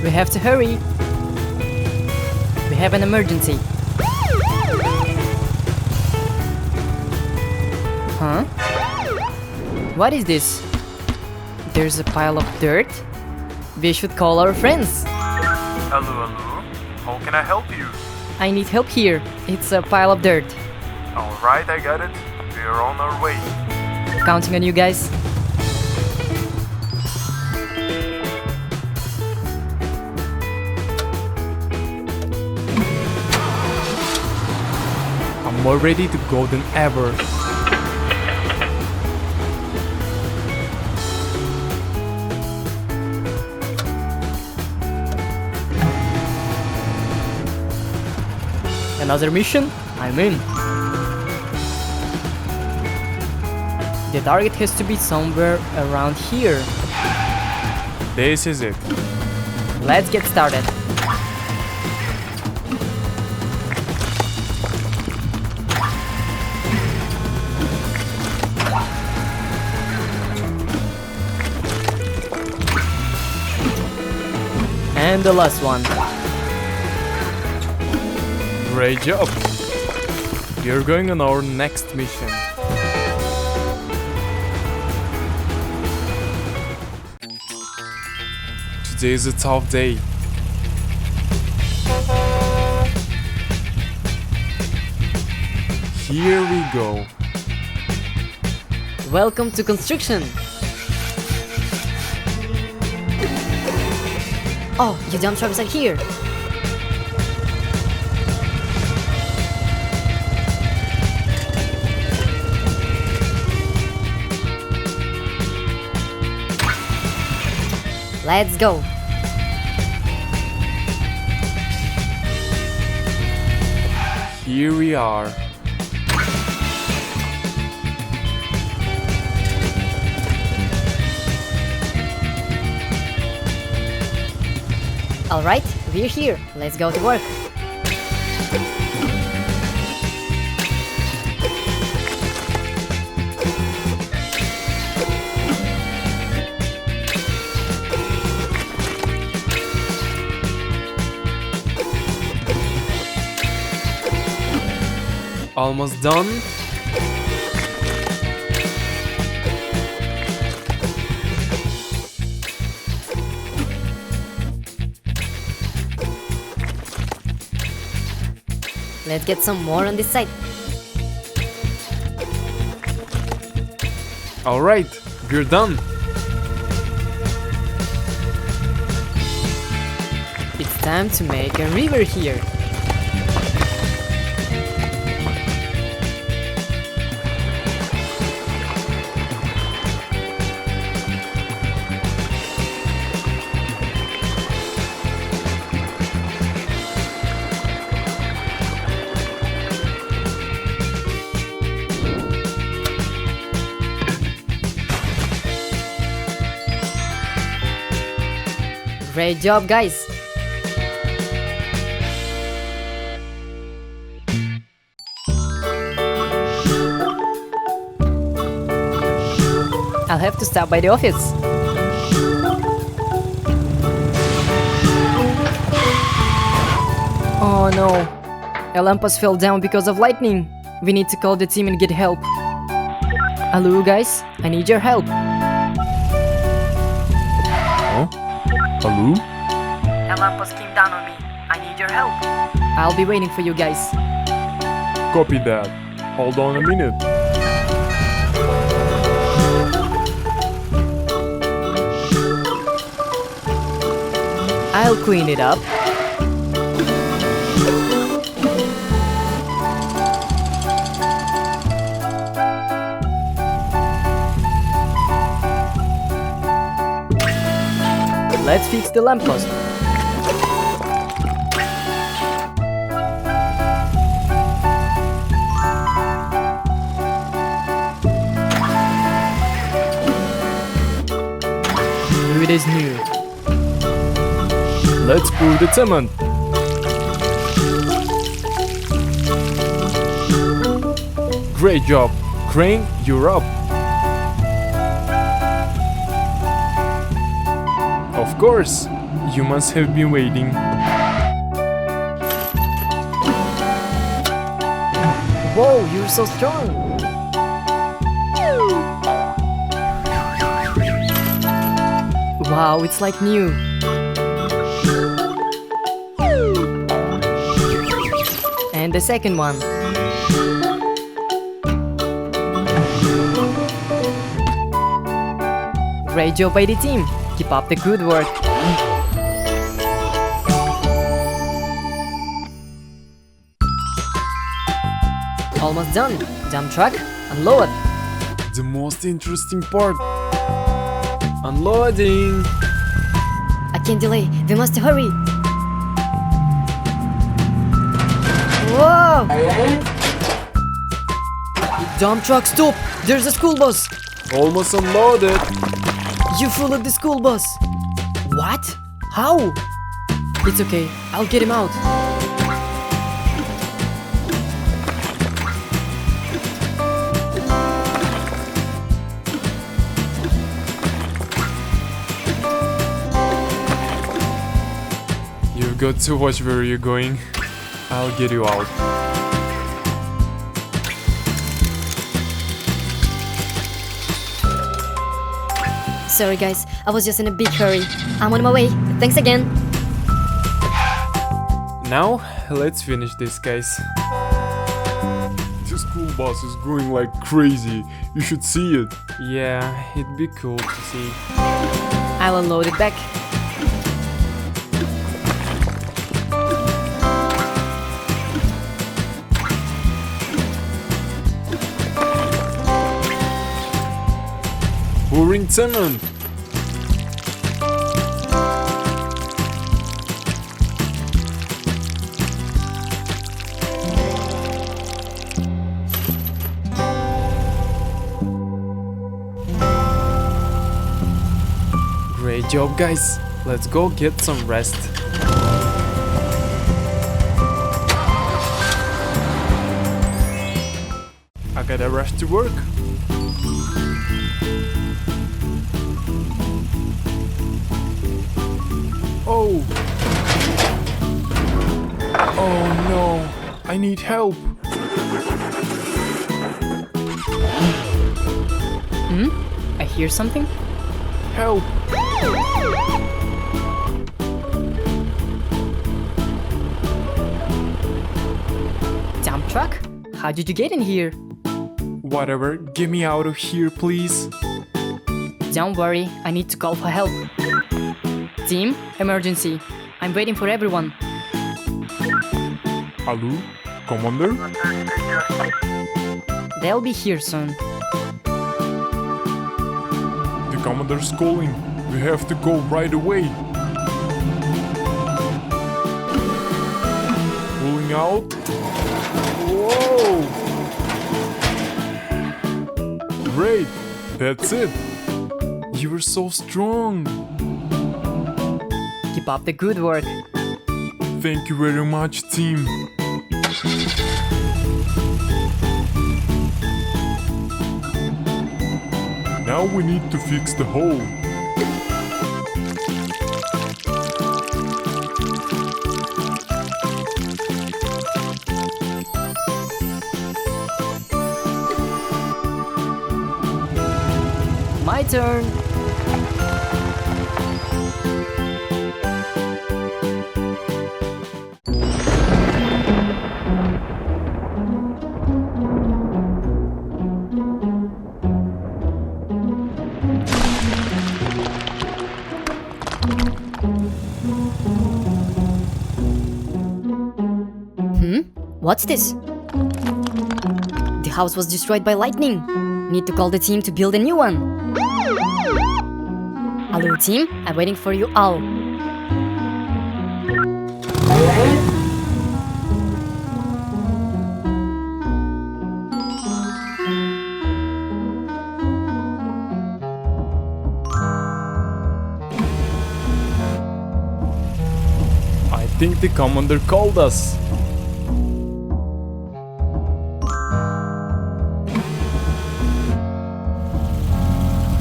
We have to hurry. We have an emergency. Huh? What is this? There's a pile of dirt? We should call our friends. Hello, hello. How can I help you? I need help here. It's a pile of dirt. Alright, I got it. We're on our way. Counting on you guys. I'm more ready to go than ever. Another mission? I'm in. The target has to be somewhere around here. This is it. Let's get started. And the last one. Great job. We're going on our next mission. Today is a tough day. Here we go. Welcome to construction. Oh, your dump truck is like here. Let's go. Here we are. Alright, we're here. Let's go to work. Almost done. Let's get some more on this side. Alright, we're done. It's time to make a river here. Great job, guys! I'll have to stop by the office. Oh no! Olympus fell down because of lightning. We need to call the team and get help. Hello, guys. I need your help. Huh? Hello? Olympus came down on me. I need your help. I'll be waiting for you guys. Copy that. Hold on a minute. I'll clean it up. Let's fix the lamppost. It is new. Let's pour the cement. Great job. Crane, you're up. Of course. You must have been waiting. Whoa, you're so strong! Wow, it's like new. And the second one. Great job by the team. Keep up the good work. Almost done. Dump truck, unload. The most interesting part. Unloading. I can't delay. We must hurry. Whoa! Dump truck, stop! There's a school bus. Almost unloaded. You fooled the school bus. What? How? It's okay. I'll get him out. You've got to watch where you're going. I'll get you out. Sorry guys, I was just in a big hurry. I'm on my way. Thanks again. Now, let's finish this, guys. The school bus is going like crazy. You should see it. Yeah, it'd be cool to see. I'll unload it back. Pouring cement. Great job, guys. Let's go get some rest. I gotta rush to work. Oh! Oh no! I need help! I hear something. Help! Dump truck? How did you get in here? Whatever, get me out of here, please. Don't worry, I need to call for help. Team, emergency. I'm waiting for everyone. Hello, Commander? They'll be here soon. The Commander's calling. We have to go right away. Pulling out. Whoa! Great! That's it! You were so strong. Keep up the good work. Thank you very much, team. Now we need to fix the hole. My turn. What's this? The house was destroyed by lightning. Need to call the team to build a new one. Hello team, I'm waiting for you all. I think the commander called us.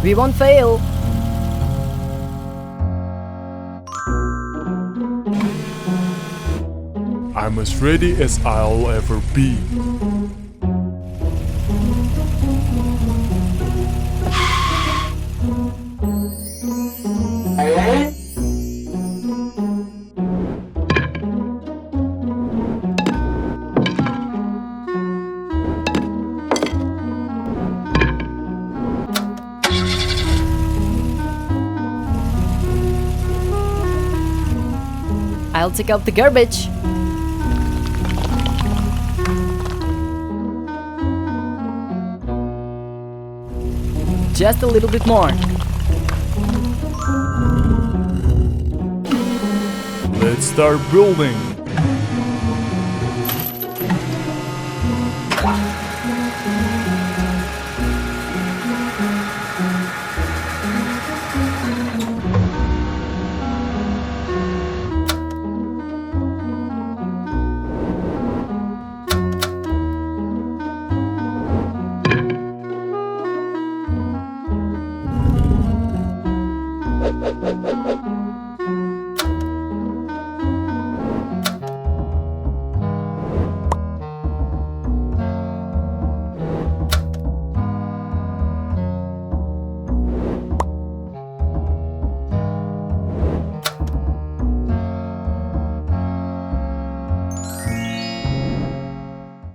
We won't fail. I'm as ready as I'll ever be. I'll take out the garbage. Just a little bit more. Let's start building.